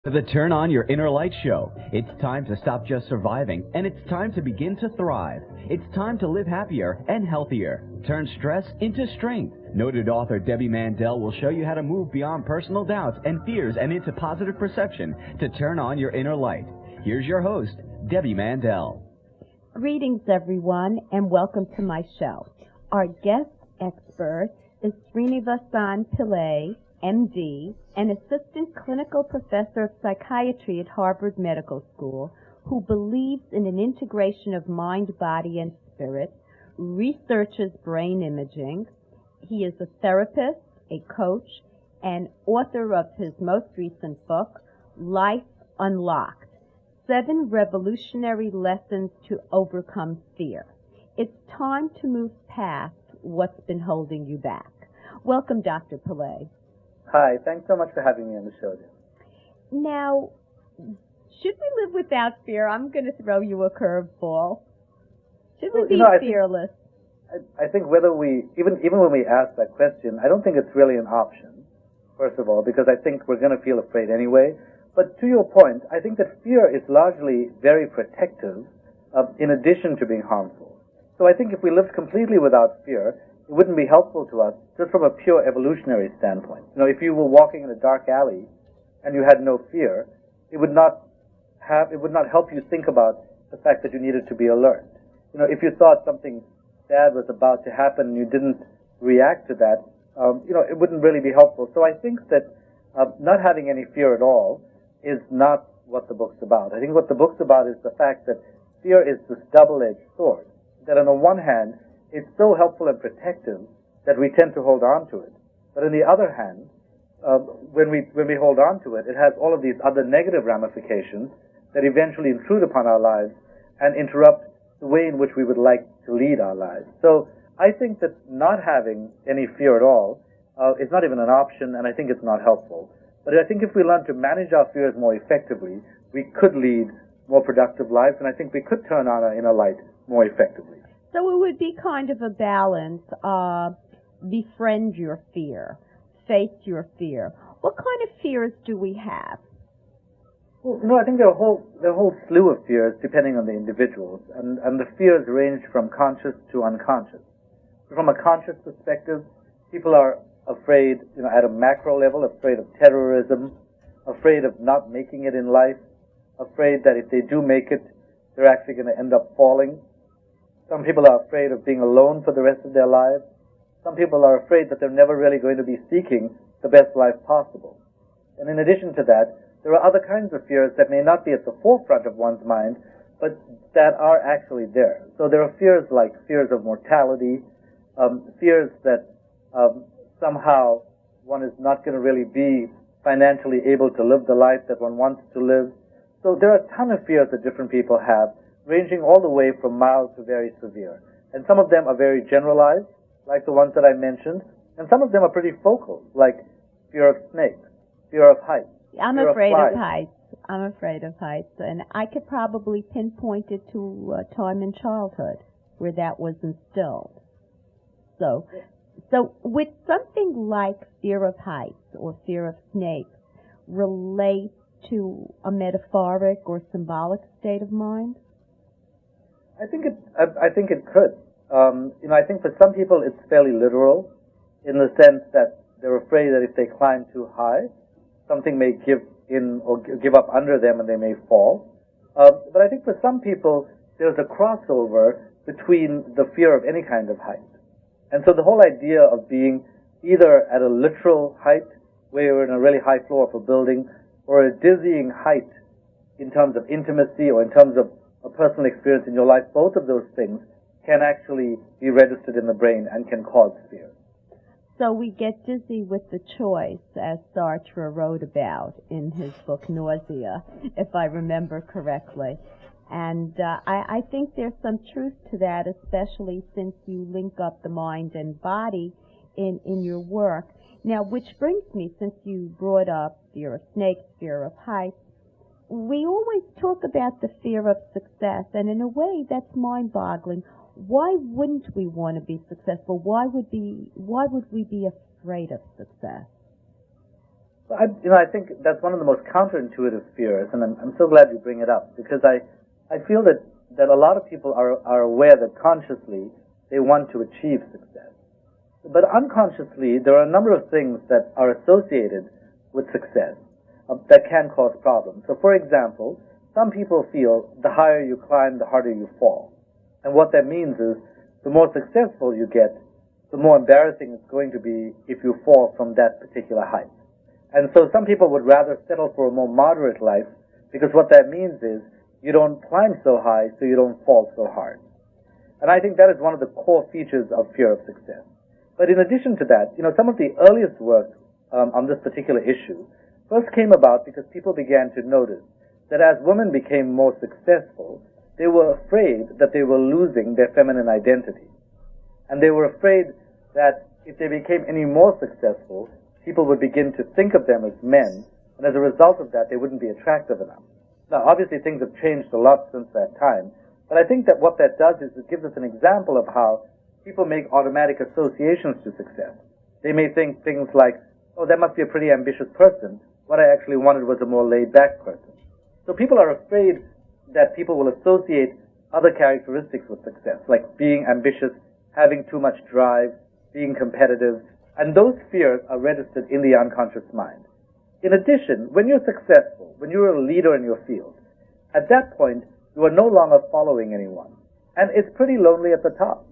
The Turn On Your Inner Light Show. It's time to stop just surviving, and it's time to begin to thrive. It's time to live happier and healthier. Turn stress into strength. Noted author Debbie Mandel will show you how to move beyond personal doubts and fears and into positive perception to turn on your inner light. Here's your host, Debbie Mandel. Greetings, everyone, and welcome to my show. Our guest expert is SrinivasanPillay, MD, an assistant clinical professor of psychiatry at Harvard Medical School, who believes in an integration of mind, body, and spirit, researches brain imaging. He is a therapist, a coach, and author of his most recent book, Life Unlocked: 7 Revolutionary Lessons to Overcome Fear. It's time to move past what's been holding you back. Welcome, Dr. Pillay. Hi, thanks so much for having me on the show. Now, should we live without fear? I'm going to throw you a curveball. Should we be fearless? I think whether even when we ask that question, I don't think it's really an option, first of all, because I think we're going to feel afraid anyway. But to your point, I think that fear is largely very protective, in addition to being harmful. So I think if we lived completely without fear, it wouldn't be helpful to us just from a pure evolutionary standpoint. You know, if you were walking in a dark alley and you had no fear, it would not help you think about the fact that you needed to be alert. You know, if you thought something bad was about to happen and you didn't react to that, it wouldn't really be helpful. So I think that not having any fear at all is not what the book's about. I think what the book's about is the fact that fear is this double-edged sword, that on the one hand, it's so helpful and protective that we tend to hold on to it. But on the other hand, when we hold on to it, it has all of these other negative ramifications that eventually intrude upon our lives and interrupt the way in which we would like to lead our lives. So I think that not having any fear at all is not even an option, and I think it's not helpful. But I think if we learn to manage our fears more effectively, we could lead more productive lives, and I think we could turn on our inner light more effectively. So it would be kind of a balance. Befriend your fear, face your fear. What kind of fears do we have? Well, I think there are a whole slew of fears depending on the individuals, and the fears range from conscious to unconscious. From a conscious perspective, people are afraid, at a macro level, afraid of terrorism, afraid of not making it in life, afraid that if they do make it, they're actually going to end up falling. Some people are afraid of being alone for the rest of their lives. Some people are afraid that they're never really going to be seeking the best life possible. And in addition to that, there are other kinds of fears that may not be at the forefront of one's mind, but that are actually there. So there are fears like fears of mortality, fears that somehow one is not going to really be financially able to live the life that one wants to live. So there are a ton of fears that different people have, ranging all the way from mild to very severe. And some of them are very generalized, like the ones that I mentioned, and some of them are pretty focal, like fear of snakes, fear of heights. I'm afraid of heights. I'm afraid of heights, and I could probably pinpoint it to a time in childhood where that was instilled. So with something like fear of heights or fear of snakes relate to a metaphoric or symbolic state of mind? I think it could. I think for some people it's fairly literal, in the sense that they're afraid that if they climb too high, something may give in or give up under them and they may fall. But I think for some people there's a crossover between the fear of any kind of height. And so the whole idea of being either at a literal height, where you're in a really high floor of a building, or a dizzying height in terms of intimacy or in terms of a personal experience in your life, both of those things can actually be registered in the brain and can cause fear. So we get dizzy with the choice, as Sartre wrote about in his book Nausea, if I remember correctly. And I think there's some truth to that, especially since you link up the mind and body in your work. Now, which brings me, since you brought up fear of snakes, fear of heights, we always talk about the fear of success, and in a way that's mind-boggling. Why wouldn't we want to be successful? Why would we be afraid of success? Well, I think that's one of the most counterintuitive fears, and I'm so glad you bring it up, because I feel that a lot of people are aware that consciously they want to achieve success. But unconsciously, there are a number of things that are associated with success that can cause problems. So, for example, some people feel the higher you climb, the harder you fall. And what that means is the more successful you get, the more embarrassing it's going to be if you fall from that particular height. And so some people would rather settle for a more moderate life, because what that means is you don't climb so high, so you don't fall so hard. And I think that is one of the core features of fear of success. But in addition to that, some of the earliest work on this particular issue first came about because people began to notice that as women became more successful, they were afraid that they were losing their feminine identity. And they were afraid that if they became any more successful, people would begin to think of them as men, and as a result of that, they wouldn't be attractive enough. Now, obviously, things have changed a lot since that time, but I think that what that does is it gives us an example of how people make automatic associations to success. They may think things like, oh, that must be a pretty ambitious person. What I actually wanted was a more laid-back person. So people are afraid that people will associate other characteristics with success, like being ambitious, having too much drive, being competitive, and those fears are registered in the unconscious mind. In addition, when you're successful, when you're a leader in your field, at that point, you are no longer following anyone. And it's pretty lonely at the top.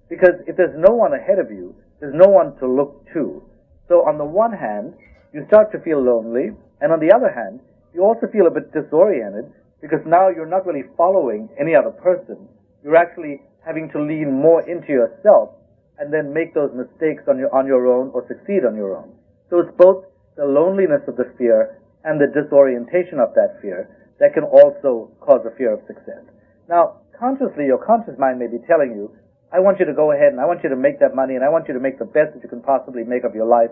Because if there's no one ahead of you, there's no one to look to. So on the one hand, you start to feel lonely, and on the other hand, you also feel a bit disoriented, because now you're not really following any other person. You're actually having to lean more into yourself and then make those mistakes on your own or succeed on your own. So it's both the loneliness of the fear and the disorientation of that fear that can also cause a fear of success. Now, consciously, your conscious mind may be telling you, I want you to go ahead and I want you to make that money and I want you to make the best that you can possibly make of your life.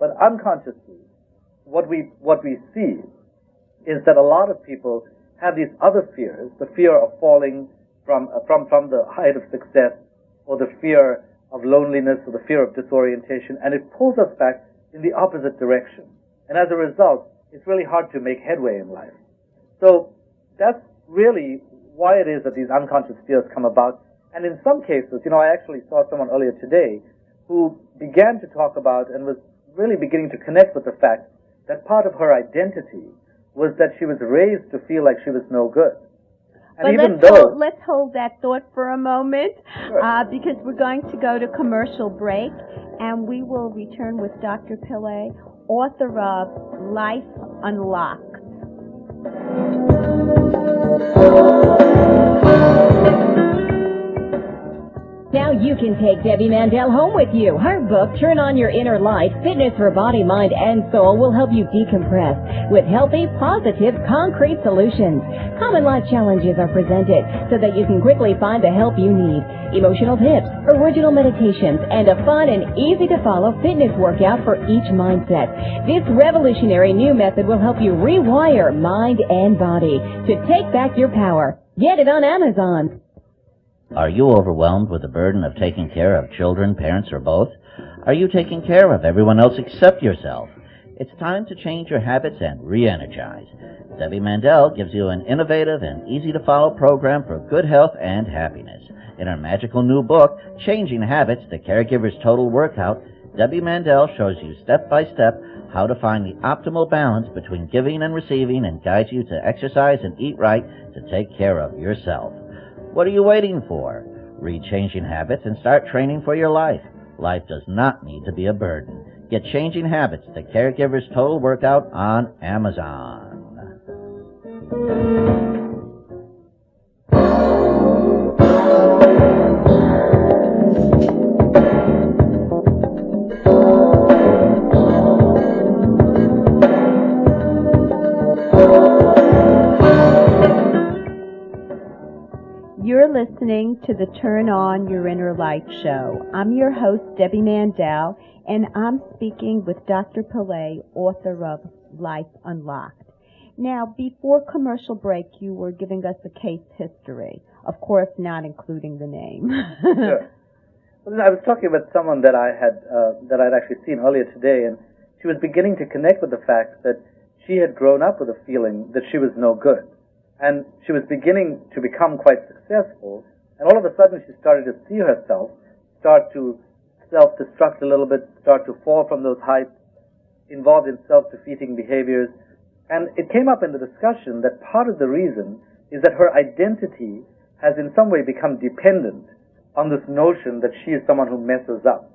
But unconsciously, what we see is that a lot of people have these other fears, the fear of falling from the height of success, or the fear of loneliness, or the fear of disorientation, and it pulls us back in the opposite direction. And as a result, it's really hard to make headway in life. So that's really why it is that these unconscious fears come about. And in some cases, I actually saw someone earlier today who began to talk about and was really beginning to connect with the fact that part of her identity was that she was raised to feel like she was no good. And but let's hold that thought for a moment, sure. Because we're going to go to commercial break, and we will return with Dr. Pillay, author of Life Unlocked. Now you can take Debbie Mandel home with you. Her book, Turn On Your Inner Light, Fitness for Body, Mind, and Soul, will help you decompress with healthy, positive, concrete solutions. Common life challenges are presented so that you can quickly find the help you need. Emotional tips, original meditations, and a fun and easy-to-follow fitness workout for each mindset. This revolutionary new method will help you rewire mind and body to take back your power. Get it on Amazon. Are you overwhelmed with the burden of taking care of children, parents, or both? Are you taking care of everyone else except yourself? It's time to change your habits and re-energize. Debbie Mandel gives you an innovative and easy-to-follow program for good health and happiness. In her magical new book, Changing Habits, The Caregiver's Total Workout, Debbie Mandel shows you step-by-step how to find the optimal balance between giving and receiving and guides you to exercise and eat right to take care of yourself. What are you waiting for? Read Changing Habits and start training for your life. Life does not need to be a burden. Get Changing Habits, The Caregiver's Total Workout on Amazon. You're listening to the Turn On Your Inner Light show. I'm your host, Debbie Mandel, and I'm speaking with Dr. Pillay, author of Life Unlocked. Now, before commercial break, you were giving us a case history, of course not including the name. Sure. Well, I was talking about someone that I'd actually seen earlier today, and she was beginning to connect with the fact that she had grown up with a feeling that she was no good. And she was beginning to become quite successful, and all of a sudden she started to see herself start to self-destruct a little bit, start to fall from those heights, involved in self-defeating behaviors. And it came up in the discussion that part of the reason is that her identity has in some way become dependent on this notion that she is someone who messes up.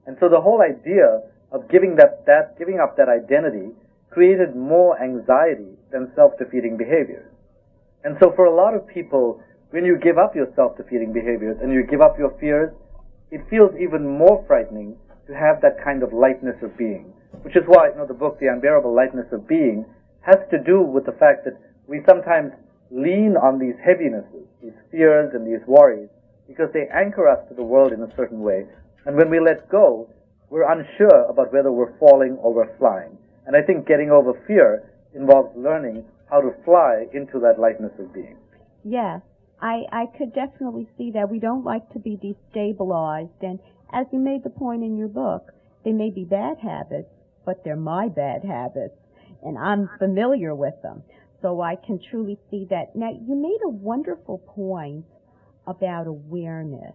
And so the whole idea of giving up that identity created more anxiety than self-defeating behaviors. And so for a lot of people, when you give up your self-defeating behaviors and you give up your fears, it feels even more frightening to have that kind of lightness of being. Which is why, the book, The Unbearable Lightness of Being, has to do with the fact that we sometimes lean on these heavinesses, these fears and these worries, because they anchor us to the world in a certain way. And when we let go, we're unsure about whether we're falling or we're flying. And I think getting over fear involves learning how to fly into that lightness of being. Yes, I could definitely see that. We don't like to be destabilized. And as you made the point in your book, they may be bad habits, but they're my bad habits, and I'm familiar with them. So I can truly see that. Now, you made a wonderful point about awareness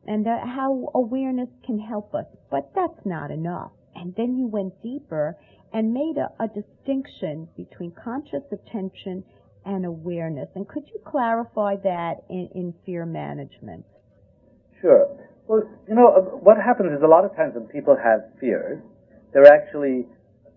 and how awareness can help us, but that's not enough. And then you went deeper and made a distinction between conscious attention and awareness. And could you clarify that in fear management? Sure. Well, what happens is a lot of times when people have fears, they're actually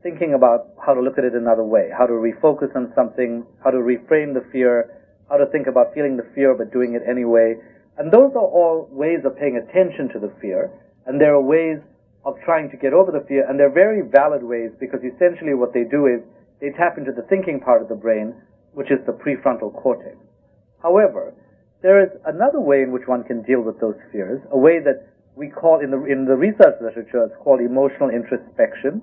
thinking about how to look at it another way, how to refocus on something, how to reframe the fear, how to think about feeling the fear but doing it anyway. And those are all ways of paying attention to the fear, and there are ways of trying to get over the fear, and they're very valid ways, because essentially what they do is they tap into the thinking part of the brain, which is the prefrontal cortex. However, there is another way in which one can deal with those fears, a way that we call, in the research literature, it's called emotional introspection,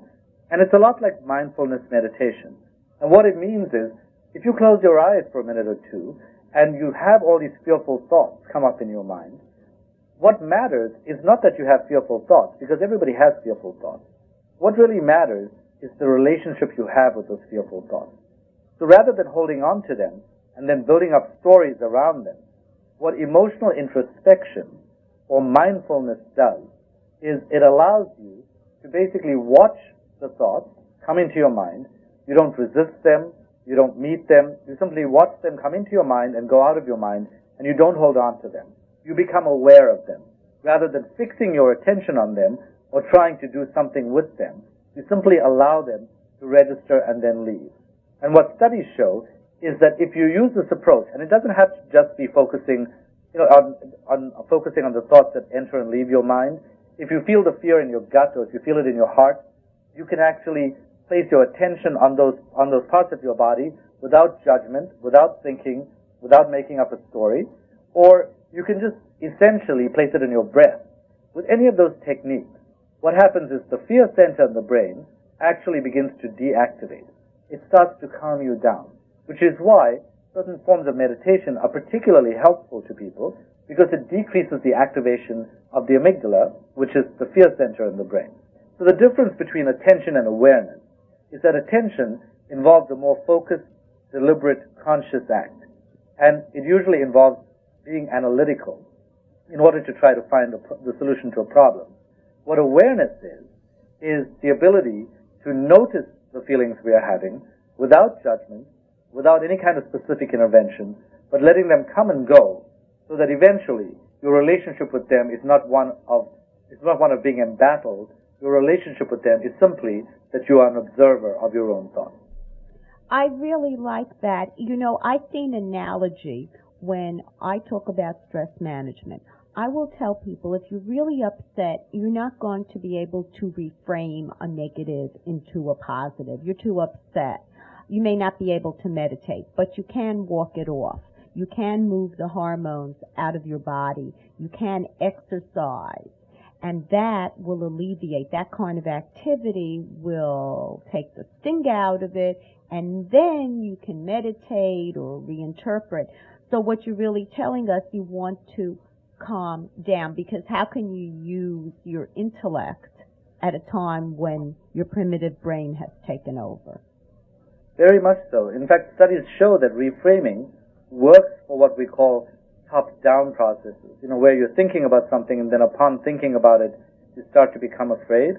and it's a lot like mindfulness meditation. And what it means is, if you close your eyes for a minute or two, and you have all these fearful thoughts come up in your mind, what matters is not that you have fearful thoughts, because everybody has fearful thoughts. What really matters is the relationship you have with those fearful thoughts. So rather than holding on to them and then building up stories around them, what emotional introspection or mindfulness does is it allows you to basically watch the thoughts come into your mind. You don't resist them, you don't meet them, you simply watch them come into your mind and go out of your mind, and you don't hold on to them. You become aware of them. Rather than fixing your attention on them or trying to do something with them, you simply allow them to register and then leave. And what studies show is that if you use this approach, and it doesn't have to just be focusing, focusing on the thoughts that enter and leave your mind. If you feel the fear in your gut, or if you feel it in your heart, you can actually place your attention on those parts of your body without judgment, without thinking, without making up a story, or you can just essentially place it in your breath. With any of those techniques, what happens is the fear center in the brain actually begins to deactivate. It starts to calm you down, which is why certain forms of meditation are particularly helpful to people, because it decreases the activation of the amygdala, which is the fear center in the brain. So the difference between attention and awareness is that attention involves a more focused, deliberate, conscious act. And it usually involves being analytical in order to try to find the solution to a problem. What awareness is the ability to notice the feelings we are having without judgment, without any kind of specific intervention, but letting them come and go, so that eventually your relationship with them is not one of being embattled. Your relationship with them is simply that you are an observer of your own thoughts. I really like that. I see an analogy when I talk about stress management. I will tell people, if you're really upset, you're not going to be able to reframe a negative into a positive. You're too upset. You may not be able to meditate, but you can walk it off. You can move the hormones out of your body. You can exercise. And that will alleviate, that kind of activity will take the sting out of it, and then you can meditate or reinterpret. So what you're really telling us, you want to calm down, because how can you use your intellect at a time when your primitive brain has taken over. Very much so. In fact, studies show that reframing works for what we call top-down processes, where you're thinking about something and then upon thinking about it, you start to become afraid.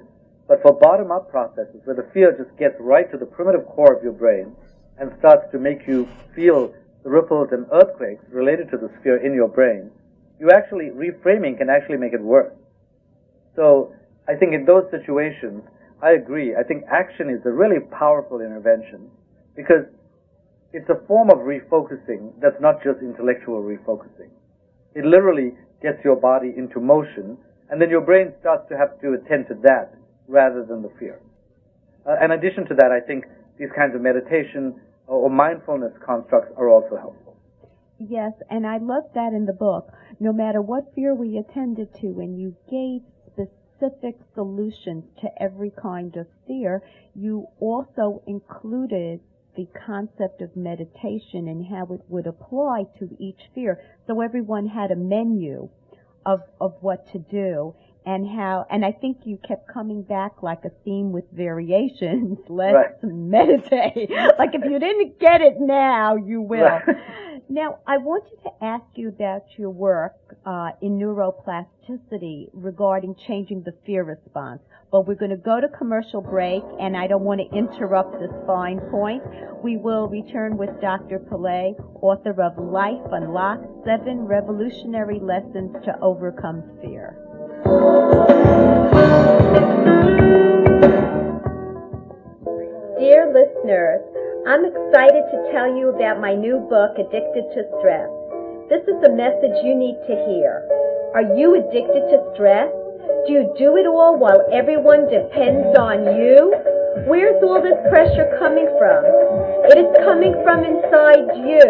But for bottom-up processes, where the fear just gets right to the primitive core of your brain and starts to make you feel the ripples and earthquakes related to the fear in your brain, reframing can actually make it worse. So I think in those situations, I agree. I think action is a really powerful intervention because it's a form of refocusing that's not just intellectual refocusing. It literally gets your body into motion, and then your brain starts to have to attend to that rather than the fear. In addition to that, I think these kinds of meditation or mindfulness constructs are also helpful. Yes, and I love that in the book. No matter what fear we attended to, and you gave specific solutions to every kind of fear, you also included the concept of meditation and how it would apply to each fear. So everyone had a menu of what to do and I think you kept coming back like a theme with variations. Let's meditate. Like if you didn't get it now, you will. Right. Now, I wanted to ask you about your work in neuroplasticity regarding changing the fear response. But we're going to go to commercial break, and I don't want to interrupt this fine point. We will return with Dr. Pillay, author of Life Unlocked, 7 Revolutionary Lessons to Overcome Fear. Dear listeners, I'm excited to tell you about my new book, Addicted to Stress. This is the message you need to hear. Are you addicted to stress? Do you do it all while everyone depends on you? Where's all this pressure coming from? It is coming from inside you.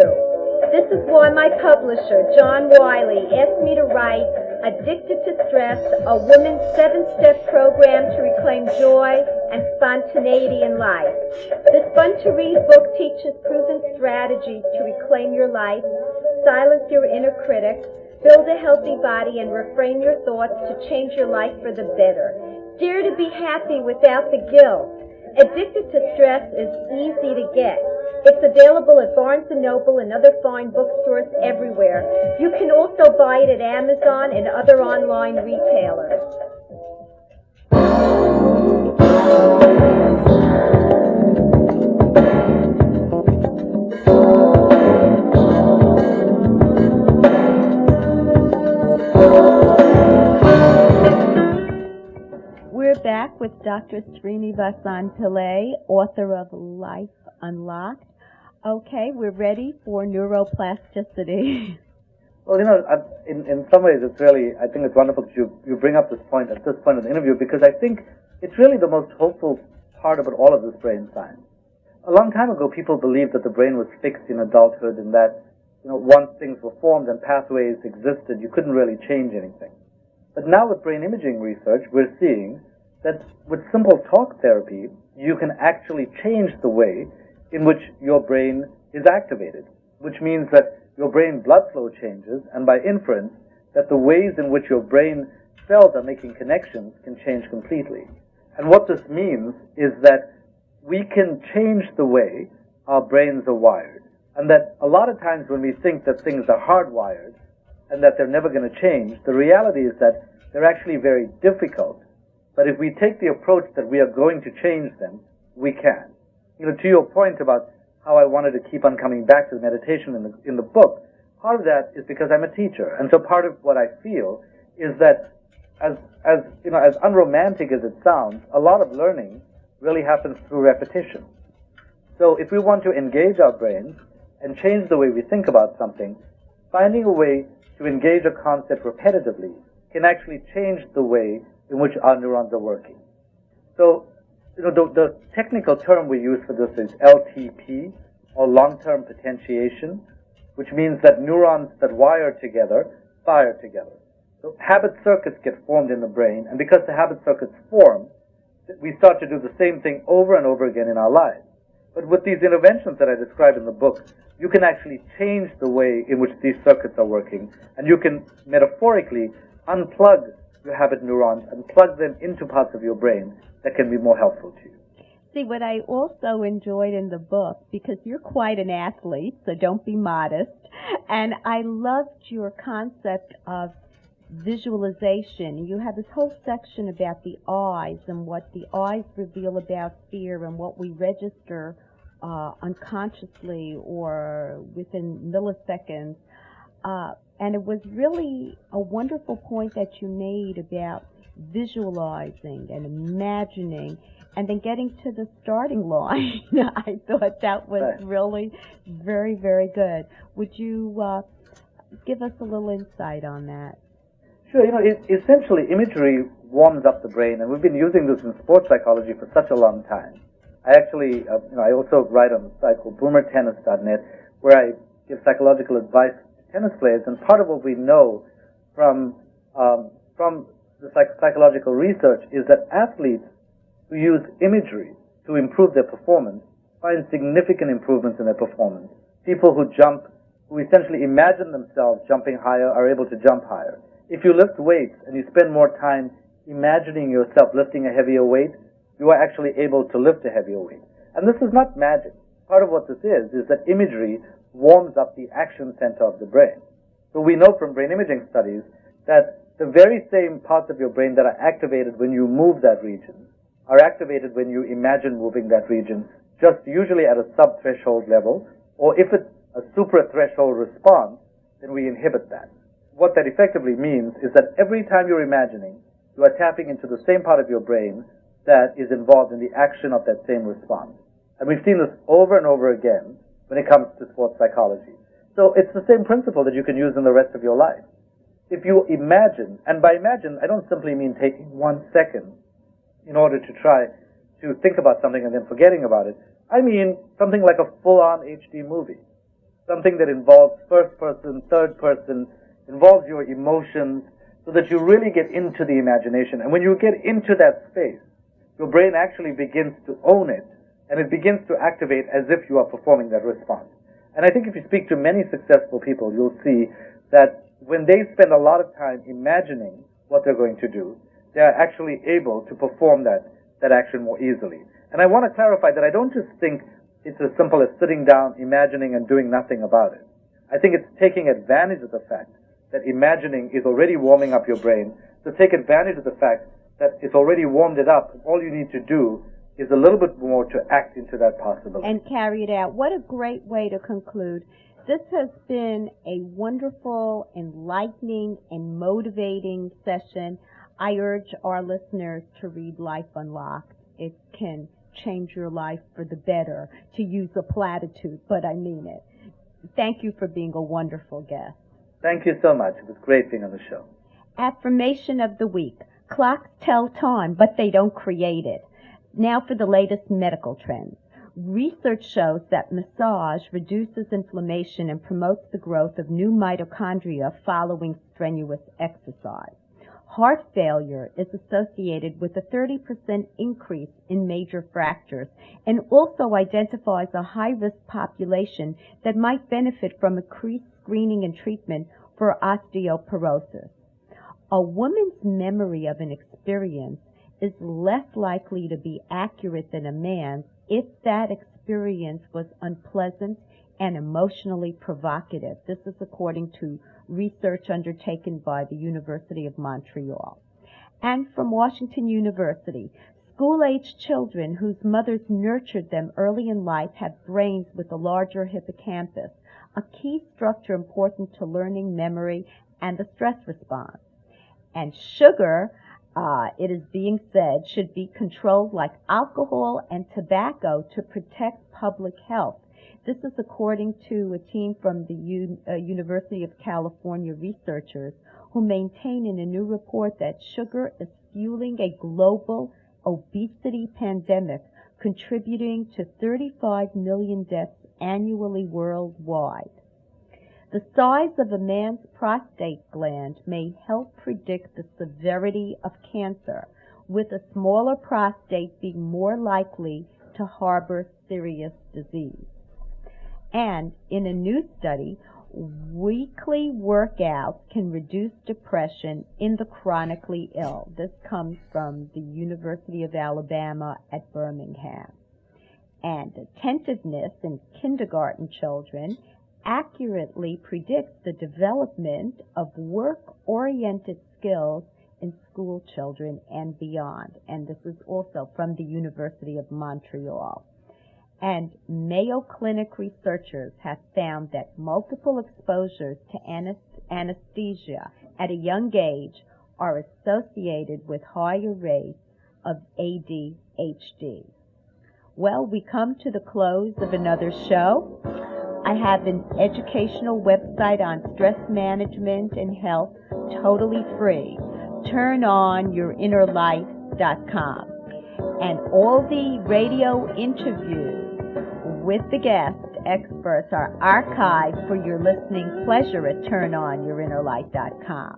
This is why my publisher, John Wiley, asked me to write Addicted to Stress, a woman's 7-step program to reclaim joy and spontaneity in life. This fun-to-read book teaches proven strategies to reclaim your life, silence your inner critic, build a healthy body, and reframe your thoughts to change your life for the better. Dare to be happy without the guilt. Addicted to Stress is easy to get. It's available at Barnes & Noble and other fine bookstores everywhere. You can also buy it at Amazon and other online retailers. We're back with Dr. SrinivasanPillay, author of Life Unlocked. Okay, we're ready for neuroplasticity. Well, in some ways it's really, I think it's wonderful that you bring up this point at this point of the interview, because I think it's really the most hopeful part about all of this brain science. A long time ago, people believed that the brain was fixed in adulthood and that, once things were formed and pathways existed, you couldn't really change anything. But now with brain imaging research, we're seeing that with simple talk therapy, you can actually change the way in which your brain is activated, which means that your brain blood flow changes, and by inference, that the ways in which your brain cells are making connections can change completely. And what this means is that we can change the way our brains are wired, and that a lot of times when we think that things are hardwired and that they're never going to change, the reality is that they're actually very difficult. But if we take the approach that we are going to change them, we can. To your point about how I wanted to keep on coming back to the meditation in the book, part of that is because I'm a teacher, and so part of what I feel is that as unromantic as it sounds, a lot of learning really happens through repetition. So if we want to engage our brains and change the way we think about something, finding a way to engage a concept repetitively can actually change the way in which our neurons are working. So, the technical term we use for this is LTP, or long-term potentiation, which means that neurons that wire together fire together. So habit circuits get formed in the brain, and because the habit circuits form, we start to do the same thing over and over again in our lives. But with these interventions that I describe in the book, you can actually change the way in which these circuits are working, and you can metaphorically unplug your habit neurons and plug them into parts of your brain that can be more helpful to you. See, what I also enjoyed in the book, because you're quite an athlete, so don't be modest, and I loved your concept of visualization. You have this whole section about the eyes and what the eyes reveal about fear and what we register unconsciously or within milliseconds. And it was really a wonderful point that you made about visualizing and imagining and then getting to the starting line. I thought that was really very, very good. Would you give us a little insight on that? Sure. Essentially, imagery warms up the brain, and we've been using this in sports psychology for such a long time. I actually, I also write on a site called boomertennis.net, where I give psychological advice to tennis players, and part of what we know from the psychological research is that athletes who use imagery to improve their performance find significant improvements in their performance. People who jump, who essentially imagine themselves jumping higher, are able to jump higher. If you lift weights and you spend more time imagining yourself lifting a heavier weight, you are actually able to lift a heavier weight. And this is not magic. Part of what this is that imagery warms up the action center of the brain. So we know from brain imaging studies that the very same parts of your brain that are activated when you move that region are activated when you imagine moving that region, just usually at a sub-threshold level, or if it's a supra-threshold response, then we inhibit that. What that effectively means is that every time you're imagining, you are tapping into the same part of your brain that is involved in the action of that same response. And we've seen this over and over again when it comes to sports psychology. So it's the same principle that you can use in the rest of your life. If you imagine, and by imagine, I don't simply mean taking 1 second in order to try to think about something and then forgetting about it. I mean something like a full-on HD movie. Something that involves first person, third person, involves your emotions, so that you really get into the imagination. And when you get into that space, your brain actually begins to own it, and it begins to activate as if you are performing that response. And I think if you speak to many successful people, you'll see that when they spend a lot of time imagining what they're going to do, they are actually able to perform that action more easily. And I want to clarify that I don't just think it's as simple as sitting down, imagining, and doing nothing about it. I think it's taking advantage of the fact that imagining is already warming up your brain, so take advantage of the fact that it's already warmed it up. All you need to do is a little bit more to act into that possibility. And carry it out. What a great way to conclude. This has been a wonderful, enlightening, and motivating session. I urge our listeners to read Life Unlocked. It can change your life for the better, to use a platitude, but I mean it. Thank you for being a wonderful guest. Thank you so much. It was great being on the show. Affirmation of the week. Clocks tell time, but they don't create it. Now for the latest medical trends. Research shows that massage reduces inflammation and promotes the growth of new mitochondria following strenuous exercise. Heart failure is associated with a 30% increase in major fractures and also identifies a high-risk population that might benefit from increased screening and treatment for osteoporosis. A woman's memory of an experience is less likely to be accurate than a man's if that experience was unpleasant and emotionally provocative. This is according to research undertaken by the University of Montreal. And from Washington University, school-age children whose mothers nurtured them early in life have brains with a larger hippocampus, a key structure important to learning, memory, and the stress response. And sugar, it is being said, should be controlled like alcohol and tobacco to protect public health. This is according to a team from the University of California researchers who maintain in a new report that sugar is fueling a global obesity pandemic, contributing to 35 million deaths annually worldwide. The size of a man's prostate gland may help predict the severity of cancer, with a smaller prostate being more likely to harbor serious disease. And in a new study, Weekly workouts can reduce depression in the chronically ill. This comes from the University of Alabama at Birmingham. And attentiveness in kindergarten children accurately predicts the development of work-oriented skills in school children and beyond. And this is also from the University of Montreal. And Mayo Clinic researchers have found that multiple exposures to anesthesia at a young age are associated with higher rates of ADHD. Well, we come to the close of another show. I have an educational website on stress management and health, totally free. TurnOnYourInnerLife.com. And all the radio interviews with the guest experts are archived for your listening pleasure at TurnOnYourInnerLife.com.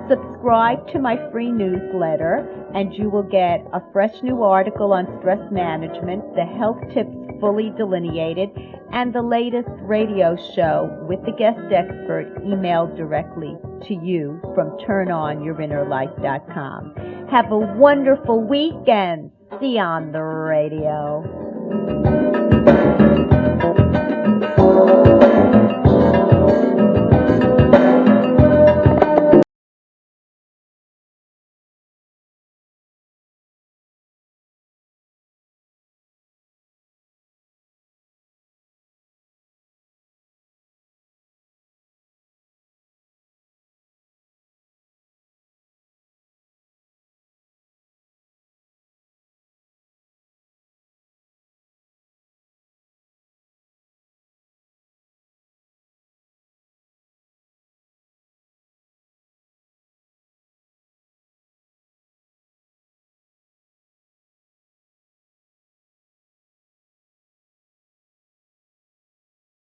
Subscribe to my free newsletter, and you will get a fresh new article on stress management, the health tips fully delineated, and the latest radio show with the guest expert emailed directly to you from TurnOnYourInnerLife.com. Have a wonderful weekend. See you on the radio.